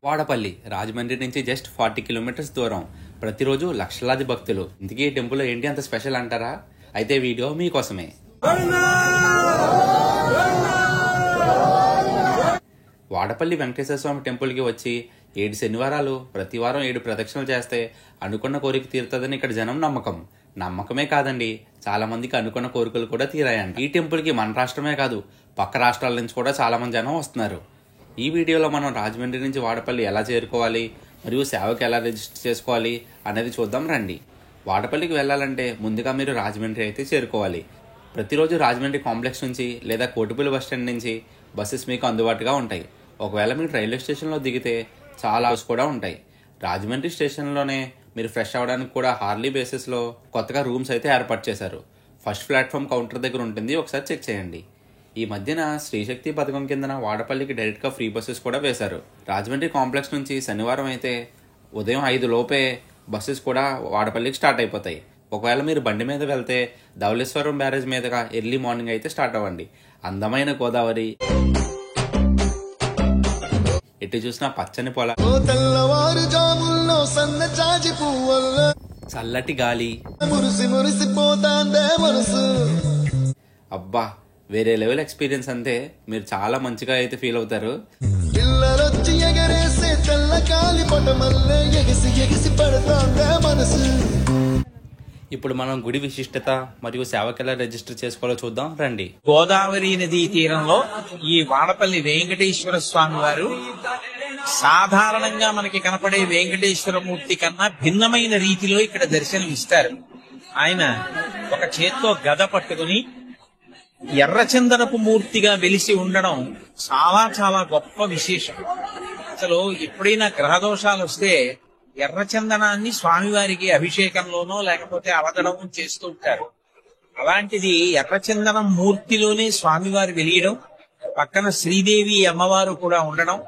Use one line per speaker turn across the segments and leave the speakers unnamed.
వాడపల్లి రాజమండ్రి నుంచి just 40 kilometres దూరం. ప్రతిరోజు లక్షలాది భక్తులు. ఇందుకే ఈ టెంపుల్ ఏంటి అంత స్పెషల్ అంటారా? అయితే వీడియో మీకోసమే. వాడపల్లి వెంకటేశ్వర స్వామి టెంపుల్ కి వచ్చి 7 శనివారాలు ప్రతి వారం 7 ప్రదక్షిణలు చేస్తే అనుకున్న కోరిక తీరుతుందని ఇక్కడ జనం నమ్మకం. నమ్మకమే కాదండి, చాలా మందికి అనుకున్న కోరికలు కూడా తీరాయంట. ఈ టెంపుల్ కి మన రాష్ట్రమే కాదు, పక్క రాష్ట్రాల నుంచి కూడా చాలా మంది జనం వస్తున్నారు. ఈ వీడియోలో మనం రాజమండ్రి నుంచి వాడపల్లి ఎలా చేరుకోవాలి మరియు సేవకి ఎలా రిజిస్టర్ చేసుకోవాలి అనేది చూద్దాం రండి. వాడపల్లికి వెళ్ళాలంటే ముందుగా మీరు రాజమండ్రి అయితే చేరుకోవాలి. ప్రతిరోజు రాజమండ్రి కాంప్లెక్స్ నుంచి లేదా కోటిపల్లి బస్టాండ్ నుంచి బస్సెస్ మీకు అందుబాటుగా ఉంటాయి. ఒకవేళ మీరు రైల్వే స్టేషన్లో దిగితే చాలా హౌస్ కూడా ఉంటాయి. రాజమండ్రి స్టేషన్లోనే మీరు ఫ్రెష్ అవ్వడానికి కూడా హార్లీ బేసిస్లో కొత్తగా రూమ్స్ అయితే ఏర్పాటు చేశారు. ఫస్ట్ ప్లాట్ఫామ్ కౌంటర్ దగ్గర ఉంటుంది, ఒకసారి చెక్ చేయండి. ఈ మధ్యన శ్రీశక్తి పథకం కిందన వాడపల్లికి డైరెక్ట్గా ఫ్రీ బస్సెస్ కూడా వేశారు. రాజమండ్రి కాంప్లెక్స్ నుంచి శనివారం అయితే ఉదయం 5 లోపే బస్సెస్ కూడా వాడపల్లికి స్టార్ట్ అయిపోతాయి. ఒకవేళ మీరు బండి మీద వెళ్తే ధవళేశ్వరం బ్యారేజ్ మీదుగా ఎర్లీ మార్నింగ్ అయితే స్టార్ట్ అవ్వండి. అందమైన గోదావరి, ఎటు చూసినా పచ్చని పొల, చల్లటి గాలి, అబ్బా వేరే లెవెల్ ఎక్స్పీరియన్స్. అంతే, మీరు చాలా మంచిగా అయితే ఫీల్ అవుతారు. ఇప్పుడు మనం గుడి విశిష్టత మరియు సేవకి ఎలా రిజిస్టర్ చేసుకోవాలో చూద్దాం రండి.
గోదావరి నదీ తీరంలో ఈ వాడపల్లి వెంకటేశ్వర స్వామి వారు సాధారణంగా మనకి కనపడే వెంకటేశ్వర మూర్తి కన్నా భిన్నమైన రీతిలో ఇక్కడ దర్శనం ఇస్తారు. ఆయన ఒక చేత్తో గద పట్టుకుని ఎర్రచందనపు మూర్తిగా వెలిసి ఉండడం చాలా చాలా గొప్ప విశేషం. అసలు ఎప్పుడైనా గ్రహదోషాలు వస్తే ఎర్రచందనాన్ని స్వామివారికి అభిషేకంలోనో లేకపోతే అవగడం చేస్తూ ఉంటారు. అలాంటిది ఎర్రచందనం మూర్తిలోనే స్వామివారు వెలియడం, పక్కన శ్రీదేవి అమ్మవారు కూడా ఉండడం,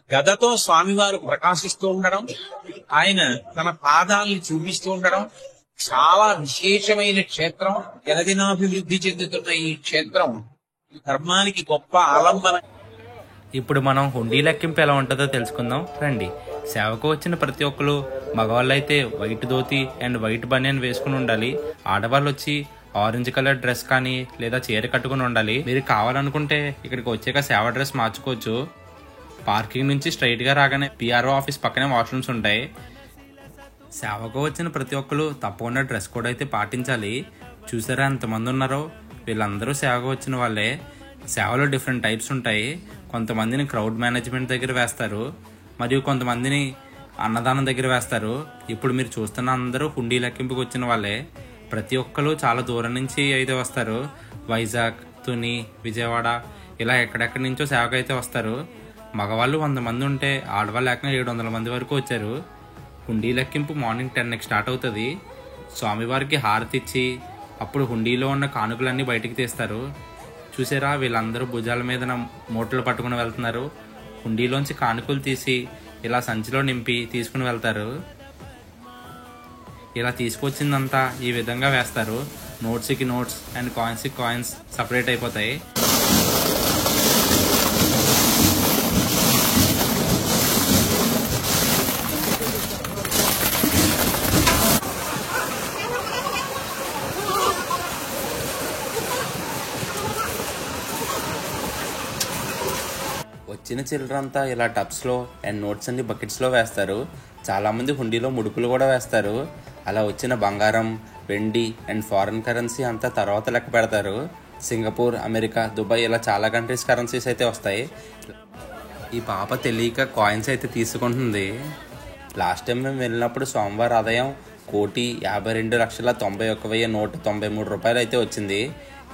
గదతో స్వామివారు ప్రకాశిస్తూ ఉండడం, ఆయన తన పాదాలని చూపిస్తూ ఉండడం చాలా విశేషమైన క్షేత్రం. దినదినాభివృద్ధి చెందుతున్న ఈ క్షేత్రం ధర్మానికి గొప్ప ఆలంబన.
ఇప్పుడు మనం హుండీ లెక్కింపు ఎలా ఉంటుందో తెలుసుకుందాం రండి. సేవకు వచ్చిన ప్రతి ఒక్కరు, మగవాళ్ళు అయితే వైట్ ధోతి అండ్ వైట్ బనియన్ వేసుకుని ఉండాలి. ఆడవాళ్ళు వచ్చి ఆరెంజ్ కలర్ డ్రెస్ కానీ లేదా చీర కట్టుకుని ఉండాలి. మీరు కావాలనుకుంటే ఇక్కడికి వచ్చాక సేవ డ్రెస్ మార్చుకోవచ్చు. పార్కింగ్ నుంచి స్ట్రైట్ గా రాగానే పిఆర్ఓ ఆఫీస్ పక్కనే వాష్రూమ్స్ ఉంటాయి. సేవకు వచ్చిన ప్రతి ఒక్కరు తప్పకుండా డ్రెస్ కోడ్ అయితే పాటించాలి. చూసారా ఎంతమంది ఉన్నారో? వీళ్ళందరూ సేవకు వచ్చిన వాళ్ళే. సేవలో డిఫరెంట్ టైప్స్ ఉంటాయి. కొంతమందిని క్రౌడ్ మేనేజ్మెంట్ దగ్గర వేస్తారు, మరియు కొంతమందిని అన్నదానం దగ్గర వేస్తారు. ఇప్పుడు మీరు చూస్తున్న అందరూ హుండీ లెక్కింపుకి వచ్చిన వాళ్ళే. ప్రతి ఒక్కరు చాలా దూరం నుంచి అయితే వస్తారు. వైజాగ్, తుని, విజయవాడ ఇలా ఎక్కడెక్కడి నుంచో సేవకు అయితే వస్తారు. మగవాళ్ళు 100 మంది ఉంటే ఆడవాళ్ళు ఏకంగా 700 మంది వరకు వచ్చారు. హుండీ లెక్కింపు మార్నింగ్ 10కి స్టార్ట్ అవుతుంది. స్వామివారికి హారతి ఇచ్చి అప్పుడు హుండీలో ఉన్న కానుకలన్నీ బయటికి తీస్తారు. చూసారా, వీళ్ళందరూ భుజాల మీద మూటలు పట్టుకుని వెళ్తున్నారు. హుండీలోంచి కానుకలు తీసి ఇలా సంచిలో నింపి తీసుకుని వెళ్తారు. ఇలా తీసుకొచ్చిందంతా ఈ విధంగా వేస్తారు. నోట్స్కి నోట్స్ అండ్ కాయిన్స్కి కాయిన్స్ సపరేట్ అయిపోతాయి. వచ్చిన చిల్లరంతా ఇలా టబ్స్లో అండ్ నోట్స్ అన్ని బకెట్స్లో వేస్తారు. చాలామంది హుండీలో ముడుపులు కూడా వేస్తారు. అలా వచ్చిన బంగారం, వెండి అండ్ ఫారిన్ కరెన్సీ అంతా తర్వాత లెక్క పెడతారు. సింగపూర్, అమెరికా, దుబాయ్ ఇలా చాలా కంట్రీస్ కరెన్సీస్ అయితే వస్తాయి. ఈ పాప తెలియక కాయిన్స్ అయితే తీసుకుంటుంది. లాస్ట్ టైం మేము వెళ్ళినప్పుడు స్వామివారి ఆదాయం 1,52,91,193 రూపాయలు అయితే వచ్చింది.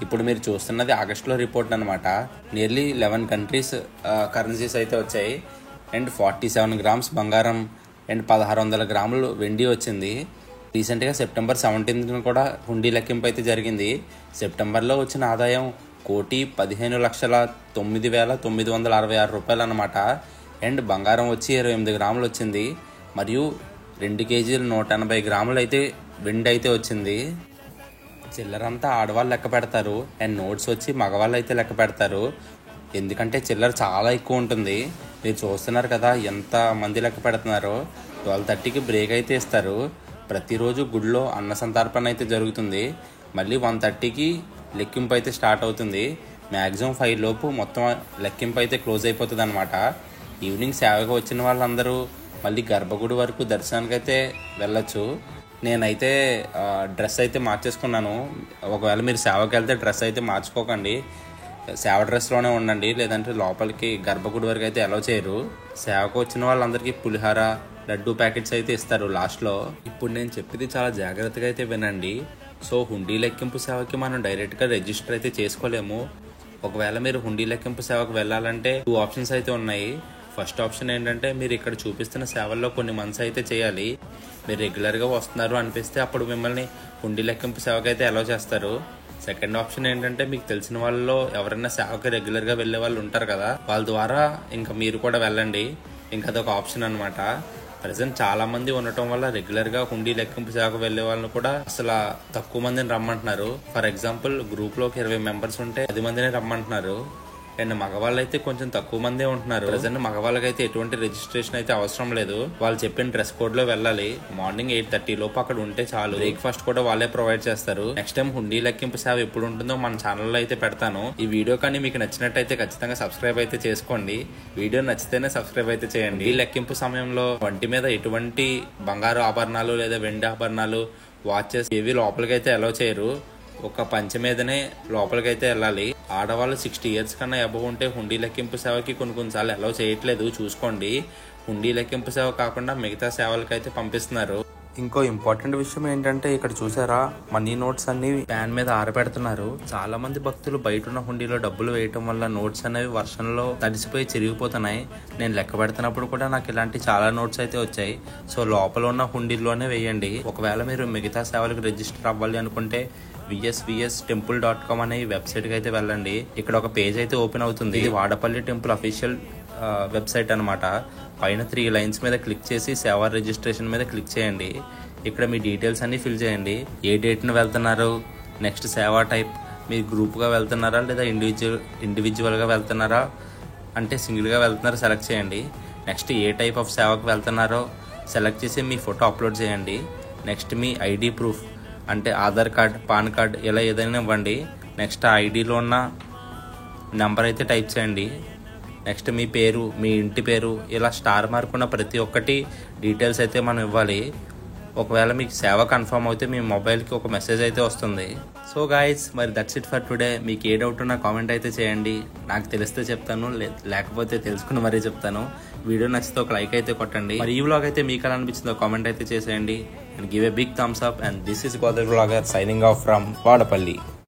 ఇప్పుడు మీరు చూస్తున్నది ఆగస్టులో రిపోర్ట్ అనమాట. నియర్లీ 11 కంట్రీస్ కరెన్సీస్ అయితే వచ్చాయి. అండ్ 47 గ్రామ్స్ బంగారం అండ్ 1600 గ్రాములు వెండి వచ్చింది. రీసెంట్గా సెప్టెంబర్ 17న కూడా హుండీ లెక్కింపు అయితే జరిగింది. సెప్టెంబర్లో వచ్చిన ఆదాయం 1,15,09,966 రూపాయలు అనమాట. అండ్ బంగారం వచ్చి 28 గ్రాములు వచ్చింది. మరియు 2 కేజీలు 180 గ్రాములు అయితే వెండి అయితే వచ్చింది. చిల్లరంతా ఆడవాళ్ళు లెక్క పెడతారు అండ్ నోట్స్ వచ్చి మగవాళ్ళు అయితే లెక్క పెడతారు. ఎందుకంటే చిల్లర చాలా ఎక్కువ ఉంటుంది. మీరు చూస్తున్నారు కదా ఎంత మంది లెక్క పెడుతున్నారో. 12:30కి బ్రేక్ అయితే ఇస్తారు. ప్రతిరోజు గుడిలో అన్న సంతర్పణ అయితే జరుగుతుంది. మళ్ళీ 1:30కి లెక్కింపు అయితే స్టార్ట్ అవుతుంది. మ్యాక్సిమం 5 లోపు మొత్తం లెక్కింపు అయితే క్లోజ్ అయిపోతుంది అనమాట. ఈవినింగ్ సేవకు వచ్చిన వాళ్ళందరూ మళ్ళీ గర్భగుడి వరకు దర్శనానికి అయితే వెళ్ళచ్చు. నేనైతే డ్రెస్ అయితే మార్చేసుకున్నాను. ఒకవేళ మీరు సేవకి వెళ్తే డ్రెస్ అయితే మార్చుకోకండి, సేవ డ్రెస్లోనే ఉండండి, లేదంటే లోపలికి గర్భగుడి వరకు అయితే అలౌ చేయరు. సేవకు వచ్చిన వాళ్ళందరికీ పులిహార లడ్డూ ప్యాకెట్స్ అయితే ఇస్తారు లాస్ట్లో. ఇప్పుడు నేను చెప్పింది చాలా జాగ్రత్తగా అయితే వినండి. సో హుండీ లెక్కింపు సేవకి మనం డైరెక్ట్గా రిజిస్టర్ అయితే చేసుకోలేము. ఒకవేళ మీరు హుండీ లెక్కింపు సేవకు వెళ్ళాలంటే 2 ఆప్షన్స్ అయితే ఉన్నాయి. ఫస్ట్ ఆప్షన్ ఏంటంటే మీరు ఇక్కడ చూపిస్తున్న సేవల్లో కొన్ని మంత్స్ అయితే చేయాలి. మీరు రెగ్యులర్గా వస్తున్నారు అనిపిస్తే అప్పుడు మిమ్మల్ని హుండీ లెక్కింపు సేవకు అయితే అలౌ చేస్తారు. సెకండ్ ఆప్షన్ ఏంటంటే మీకు తెలిసిన వాళ్ళలో ఎవరైనా సేవకి రెగ్యులర్గా వెళ్ళే వాళ్ళు ఉంటారు కదా, వాళ్ళ ద్వారా ఇంకా మీరు కూడా వెళ్ళండి. ఇంకా అదొక ఆప్షన్ అనమాట. ప్రజెంట్ చాలా మంది ఉండటం వల్ల రెగ్యులర్గా హుండీ లెక్కింపు సేవకు వెళ్లే వాళ్ళని కూడా అసలు తక్కువ మందిని రమ్మంటున్నారు. ఫర్ ఎగ్జాంపుల్ గ్రూప్లోకి 20 మెంబర్స్ ఉంటే 10 మందిని రమ్మంటున్నారు. అండ్ మగవాళ్ళు అయితే కొంచెం తక్కువ మందే ఉంటున్నారు. ప్రజెంట్ మగవాళ్ళకైతే ఎటువంటి రిజిస్ట్రేషన్ అయితే అవసరం లేదు. వాళ్ళు చెప్పిన డ్రెస్ కోడ్ లో వెళ్ళాలి. మార్నింగ్ 8:30 లోపు అక్కడ ఉంటే చాలు. బ్రేక్ఫాస్ట్ కూడా వాళ్ళే ప్రొవైడ్ చేస్తారు. నెక్స్ట్ టైం హుండీ లెక్కింపు సేవ ఎప్పుడు ఉంటుందో మన ఛానల్లో అయితే పెడతాను. ఈ వీడియో కానీ మీకు నచ్చినట్టయితే ఖచ్చితంగా సబ్స్క్రైబ్ అయితే చేసుకోండి. వీడియో నచ్చితేనే సబ్స్క్రైబ్ అయితే చేయండి. ఈ లెక్కింపు సమయంలో వంటి మీద ఎటువంటి బంగారు ఆభరణాలు లేదా వెండి ఆభరణాలు, వాచెస్ ఏవి లోపలికైతే అలౌ చేయరు. ఒక పంచె మీదనే లోపలికైతే వెళ్ళాలి. ఆడవాళ్ళు 60 ఇయర్స్ కన్నా అబవ్ ఉంటే హుండీ లెక్కింపు సేవకి కొన్నిసార్లు అలౌ చేయట్లేదు, చూసుకోండి. హుండీ లెక్కింపు సేవ కాకుండా మిగతా సేవలకైతే పంపిస్తున్నారు. ఇంకో ఇంపార్టెంట్ విషయం ఏంటంటే ఇక్కడ చూసారా, మనీ నోట్స్ అన్ని ప్యాన్ మీద ఆరబెడుతున్నారు. చాలా మంది భక్తులు బయట ఉన్న హుండీలో డబ్బులు వేయటం వల్ల నోట్స్ అనేవి వర్షంలో తడిసిపోయి చిరిగిపోతున్నాయి. నేను లెక్క పెడుతున్నప్పుడు కూడా నాకు ఇలాంటి చాలా నోట్స్ అయితే వచ్చాయి. సో లోపల ఉన్న హుండీలోనే వేయండి. ఒకవేళ మీరు మిగతా సేవలకు రిజిస్టర్ అవ్వాలి అనుకుంటే vsvstemple.com అనే వెబ్సైట్కి అయితే వెళ్ళండి. ఇక్కడ ఒక పేజ్ అయితే ఓపెన్ అవుతుంది. ఇది వాడపల్లి టెంపుల్ అఫీషియల్ వెబ్సైట్ అనమాట. పైన 3 లైన్స్ మీద క్లిక్ చేసి సేవా రిజిస్ట్రేషన్ మీద క్లిక్ చేయండి. ఇక్కడ మీ డీటెయిల్స్ అన్ని ఫిల్ చేయండి. ఏ డేట్ను వెళ్తున్నారు, నెక్స్ట్ సేవా టైప్, మీరు గ్రూప్గా వెళ్తున్నారా లేదా ఇండివిజువల్గా వెళ్తున్నారా, అంటే సింగిల్గా వెళ్తున్నారా సెలెక్ట్ చేయండి. నెక్స్ట్ ఏ టైప్ ఆఫ్ సేవకు వెళ్తున్నారో సెలెక్ట్ చేసి మీ ఫోటో అప్లోడ్ చేయండి. నెక్స్ట్ మీ ఐడి ప్రూఫ్ అంటే ఆధార్ కార్డ్, పాన్ కార్డ్ ఇలా ఏదైనా ఇవ్వండి. నెక్స్ట్ ఆ ఐడిలో ఉన్న నెంబర్ అయితే టైప్ చేయండి. నెక్స్ట్ మీ పేరు, మీ ఇంటి పేరు, ఇలా స్టార్ మార్క్ ఉన్న ప్రతి ఒక్కటి డీటెయిల్స్ అయితే మనం ఇవ్వాలి. ఒకవేళ మీకు సేవ కన్ఫర్మ్ అయితే మీ మొబైల్కి ఒక మెసేజ్ అయితే వస్తుంది. సో గాయ్స్, మరి దట్స్ ఇట్ ఫర్ టుడే. మీకు ఏ డౌట్ ఉన్నా కామెంట్ అయితే చేయండి. నాకు తెలిస్తే చెప్తాను, లేకపోతే తెలుసుకుని మరీ చెప్తాను. వీడియో నచ్చితే ఒక లైక్ అయితే కొట్టండి. మరి ఈ వ్లాగ్ అయితే మీకు ఎలా అనిపించిందో కామెంట్ అయితే చేసేయండి. And give a big thumbs up. And this is Godar Vlogger signing off from Vadapalli.